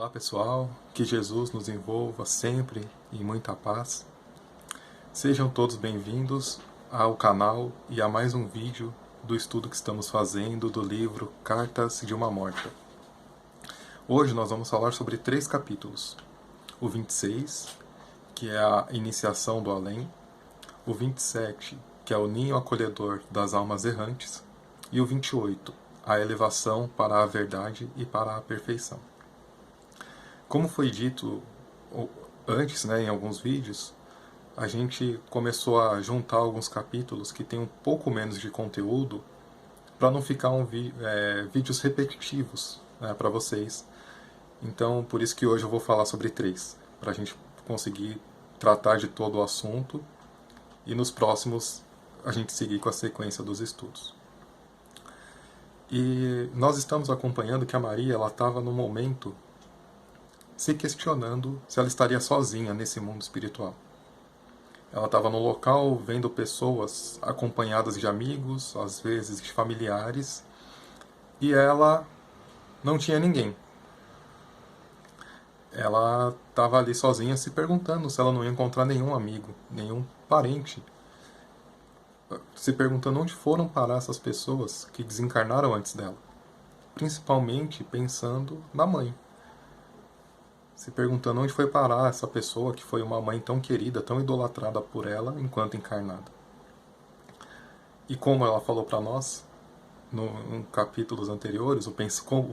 Olá pessoal, que Jesus nos envolva sempre em muita paz. Sejam todos bem-vindos ao canal e a mais um vídeo do estudo que estamos fazendo do livro Cartas de uma Morta. Hoje nós vamos falar sobre 3 capítulos. O 26, que é a iniciação do além. O 27, que é o ninho acolhedor das almas errantes. E o 28, a elevação para a verdade e para a perfeição. Como foi dito antes, em alguns vídeos, a gente começou a juntar alguns capítulos que tem um pouco menos de conteúdo para não ficar vídeos repetitivos, para vocês. Então, por isso que hoje eu vou falar sobre 3, para a gente conseguir tratar de todo o assunto e nos próximos a gente seguir com a sequência dos estudos. E nós estamos acompanhando que a Maria estava no momento se questionando se ela estaria sozinha nesse mundo espiritual. Ela estava no local vendo pessoas acompanhadas de amigos, às vezes de familiares, e ela não tinha ninguém. Ela estava ali sozinha se perguntando se ela não ia encontrar nenhum amigo, nenhum parente. Se perguntando onde foram parar essas pessoas que desencarnaram antes dela. Principalmente pensando na mãe. Se perguntando onde foi parar essa pessoa que foi uma mãe tão querida, tão idolatrada por ela enquanto encarnada. E como ela falou para nós, em capítulos anteriores, o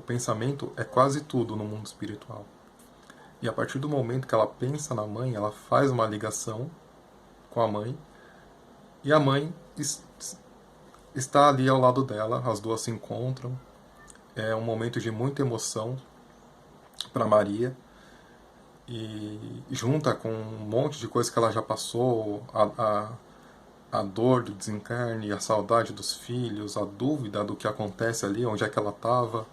pensamento é quase tudo no mundo espiritual. E a partir do momento que ela pensa na mãe, ela faz uma ligação com a mãe, e a mãe está ali ao lado dela, as duas se encontram. É um momento de muita emoção para Maria, e junta com um monte de coisa que ela já passou, a dor do desencarne, a saudade dos filhos, a dúvida do que acontece ali, onde é que ela estava,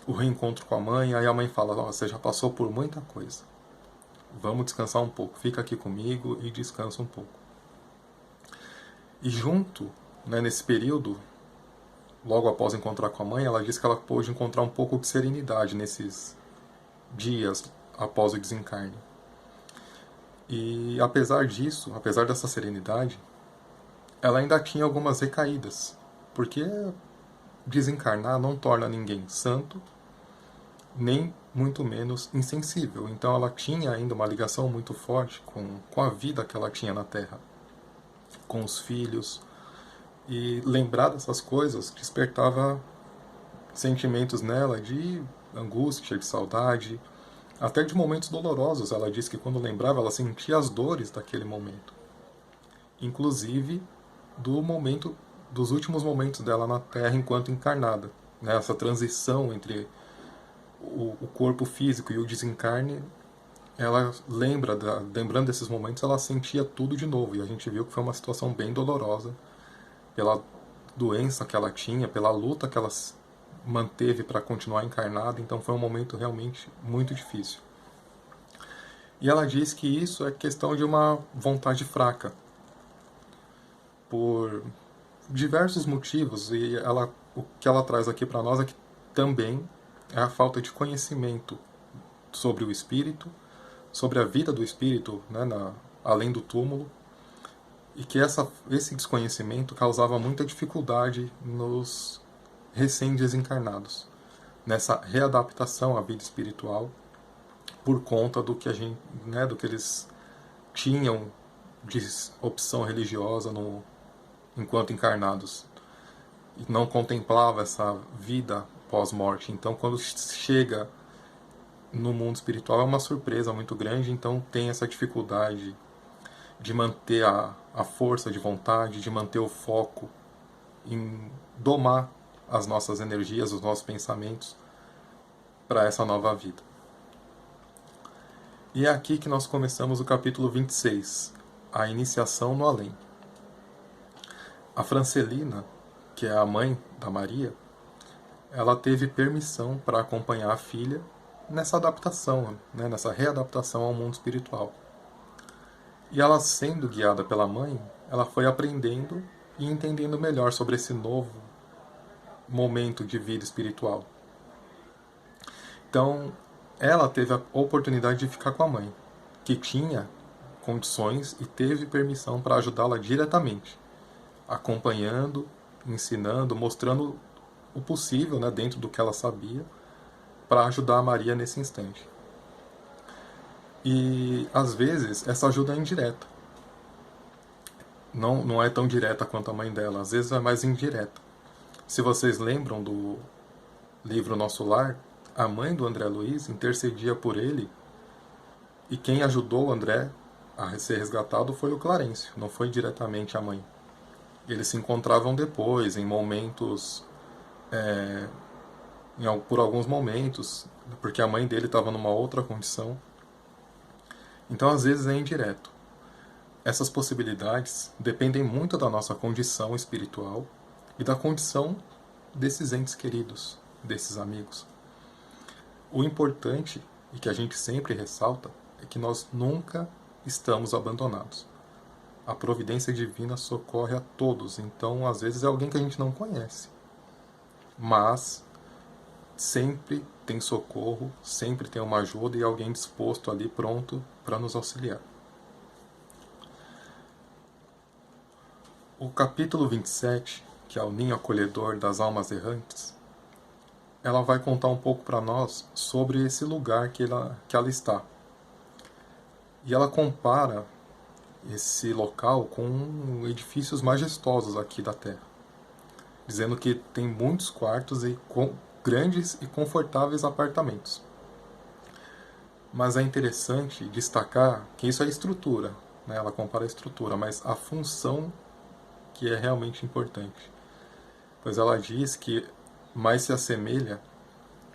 o reencontro com a mãe. Aí a mãe fala: você já passou por muita coisa, vamos descansar um pouco, fica aqui comigo e descansa um pouco. E junto, nesse período, logo após encontrar com a mãe, ela diz que ela pôde encontrar um pouco de serenidade nesses dias após o desencarne. E apesar disso, apesar dessa serenidade, ela ainda tinha algumas recaídas, porque desencarnar não torna ninguém santo, nem muito menos insensível. Então ela tinha ainda uma ligação muito forte com a vida que ela tinha na Terra, com os filhos, e lembrar dessas coisas despertava sentimentos nela de angústia, de saudade, até de momentos dolorosos. Ela disse que quando lembrava, ela sentia as dores daquele momento, inclusive dos últimos momentos dela na Terra enquanto encarnada, essa transição entre o corpo físico e o desencarne. Ela lembrando desses momentos, ela sentia tudo de novo, e a gente viu que foi uma situação bem dolorosa, pela doença que ela tinha, pela luta que ela manteve para continuar encarnada. Então foi um momento realmente muito difícil. E ela diz que isso é questão de uma vontade fraca, por diversos motivos, e o que ela traz aqui para nós é que também é a falta de conhecimento sobre o espírito, sobre a vida do espírito, além do túmulo, e que esse desconhecimento causava muita dificuldade nos recém-desencarnados, nessa readaptação à vida espiritual, por conta do que do que eles tinham de opção religiosa enquanto encarnados, e não contemplava essa vida pós-morte. Então, quando chega no mundo espiritual, é uma surpresa muito grande. Então tem essa dificuldade de manter a força de vontade, de manter o foco em domar as nossas energias, os nossos pensamentos para essa nova vida. E é aqui que nós começamos o capítulo 26, a iniciação no além. A Francelina, que é a mãe da Maria, ela teve permissão para acompanhar a filha nessa adaptação, nessa readaptação ao mundo espiritual. E ela, sendo guiada pela mãe, ela foi aprendendo e entendendo melhor sobre esse novo momento de vida espiritual. Então, ela teve a oportunidade de ficar com a mãe, que tinha condições e teve permissão para ajudá-la diretamente, acompanhando, ensinando, mostrando o possível, né, dentro do que ela sabia, para ajudar a Maria nesse instante. E às vezes essa ajuda é indireta. Não é tão direta quanto a mãe dela, às vezes é mais indireta. Se vocês lembram do livro Nosso Lar, a mãe do André Luiz intercedia por ele, e quem ajudou o André a ser resgatado foi o Clarencio, não foi diretamente a mãe. Eles se encontravam depois, em momentos, por alguns momentos, porque a mãe dele estava numa outra condição. Então, às vezes, é indireto. Essas possibilidades dependem muito da nossa condição espiritual e da condição desses entes queridos, desses amigos. O importante, e que a gente sempre ressalta, é que nós nunca estamos abandonados. A providência divina socorre a todos, então às vezes é alguém que a gente não conhece. Mas sempre tem socorro, sempre tem uma ajuda e alguém disposto ali, pronto para nos auxiliar. O capítulo 27, que é o Ninho Acolhedor das Almas Errantes, ela vai contar um pouco para nós sobre esse lugar que ela está. E ela compara esse local com edifícios majestosos aqui da Terra, dizendo que tem muitos quartos e grandes e confortáveis apartamentos. Mas é interessante destacar que isso é estrutura, né? Ela compara a estrutura, mas a função que é realmente importante. Pois ela diz que mais se assemelha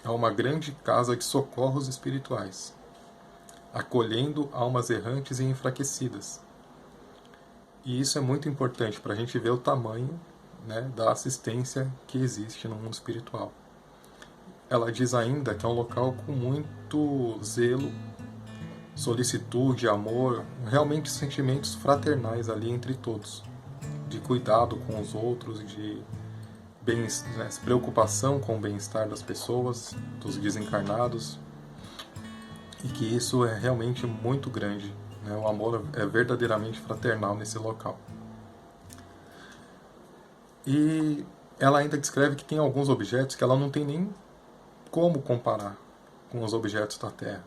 a uma grande casa de socorros espirituais, acolhendo almas errantes e enfraquecidas. E isso é muito importante para a gente ver o tamanho, né, da assistência que existe no mundo espiritual. Ela diz ainda que é um local com muito zelo, solicitude, amor, realmente sentimentos fraternais ali entre todos, de cuidado com os outros, de preocupação com o bem-estar das pessoas, dos desencarnados, e que isso é realmente muito grande, né? O amor é verdadeiramente fraternal nesse local. E ela ainda descreve que tem alguns objetos que ela não tem nem como comparar com os objetos da Terra.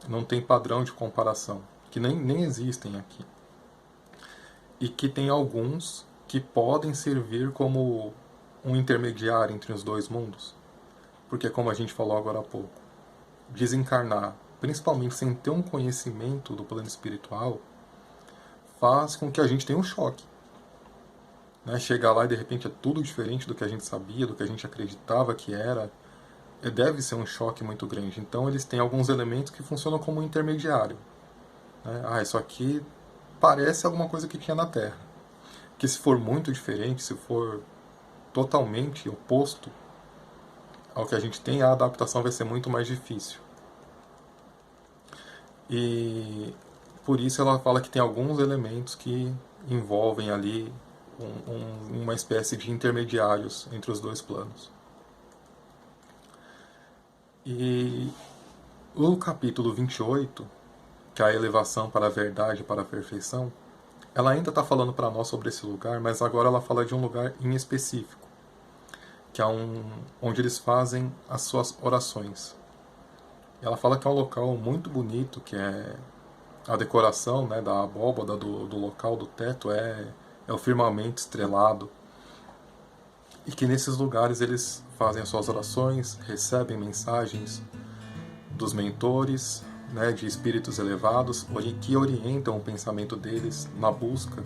Não tem padrão de comparação, que nem existem aqui. E que tem alguns que podem servir como um intermediário entre os dois mundos. Porque, como a gente falou agora há pouco, desencarnar, principalmente sem ter um conhecimento do plano espiritual, faz com que a gente tenha um choque. Né? Chegar lá e de repente é tudo diferente do que a gente sabia, do que a gente acreditava que era. Deve ser um choque muito grande. Então eles têm alguns elementos que funcionam como um intermediário. Né? Isso aqui parece alguma coisa que tinha na Terra. Que se for muito diferente, se for totalmente oposto ao que a gente tem, a adaptação vai ser muito mais difícil. E por isso ela fala que tem alguns elementos que envolvem ali uma espécie de intermediários entre os dois planos. E o capítulo 28, que é a elevação para a verdade e para a perfeição, ela ainda está falando para nós sobre esse lugar, mas agora ela fala de um lugar em específico, que é onde eles fazem as suas orações. Ela fala que é um local muito bonito, que é a decoração, né, da abóbada do local, do teto, é o firmamento estrelado. E que nesses lugares eles fazem as suas orações, recebem mensagens dos mentores, né, de espíritos elevados, que orientam o pensamento deles na busca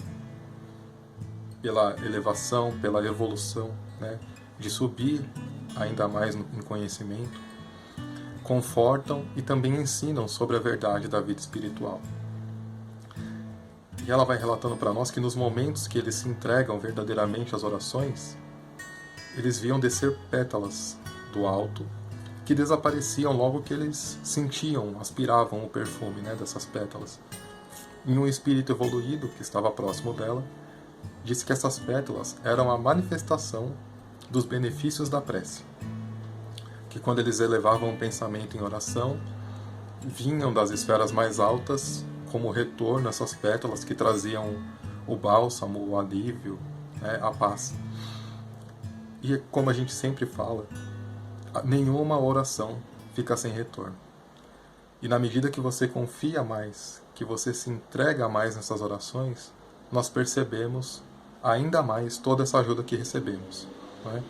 pela elevação, pela evolução, né, de subir ainda mais em conhecimento, confortam e também ensinam sobre a verdade da vida espiritual. E ela vai relatando para nós que nos momentos que eles se entregam verdadeiramente às orações, eles viam descer pétalas do alto que desapareciam logo que eles sentiam, aspiravam o perfume, né, dessas pétalas. E um espírito evoluído que estava próximo dela disse que essas pétalas eram a manifestação dos benefícios da prece. Que quando eles elevavam o pensamento em oração, vinham das esferas mais altas como retorno essas pétalas que traziam o bálsamo, o alívio, né, a paz. E como a gente sempre fala, nenhuma oração fica sem retorno. E na medida que você confia mais, que você se entrega mais nessas orações, nós percebemos ainda mais toda essa ajuda que recebemos, né?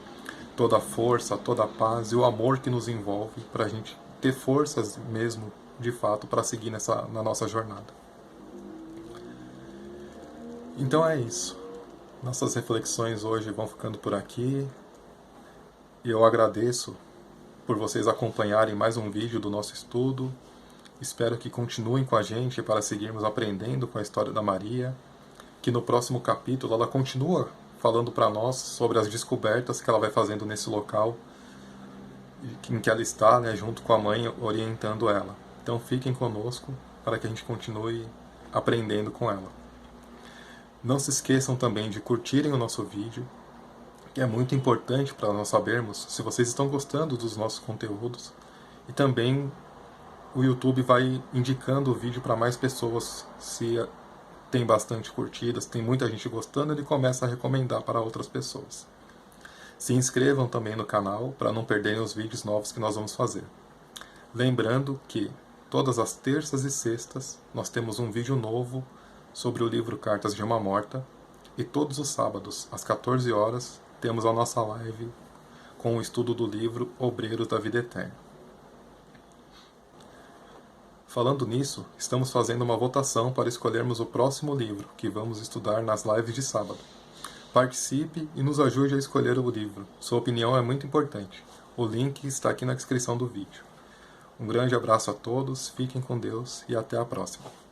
Toda a força, toda a paz e o amor que nos envolve para a gente ter forças mesmo, de fato, para seguir na nossa jornada. Então é isso. Nossas reflexões hoje vão ficando por aqui. E eu agradeço por vocês acompanharem mais um vídeo do nosso estudo. Espero que continuem com a gente para seguirmos aprendendo com a história da Maria, que no próximo capítulo ela continua falando para nós sobre as descobertas que ela vai fazendo nesse local em que ela está, né, junto com a mãe, orientando ela. Então fiquem conosco para que a gente continue aprendendo com ela. Não se esqueçam também de curtirem o nosso vídeo, que é muito importante para nós sabermos se vocês estão gostando dos nossos conteúdos. E também o YouTube vai indicando o vídeo para mais pessoas. Se tem bastante curtidas, tem muita gente gostando, ele começa a recomendar para outras pessoas. Se inscrevam também no canal para não perderem os vídeos novos que nós vamos fazer. Lembrando que todas as terças e sextas nós temos um vídeo novo sobre o livro Cartas de uma Morta, e todos os sábados, às 14 horas, temos a nossa live com o estudo do livro Obreiros da Vida Eterna. Falando nisso, estamos fazendo uma votação para escolhermos o próximo livro que vamos estudar nas lives de sábado. Participe e nos ajude a escolher o livro. Sua opinião é muito importante. O link está aqui na descrição do vídeo. Um grande abraço a todos, fiquem com Deus e até a próxima.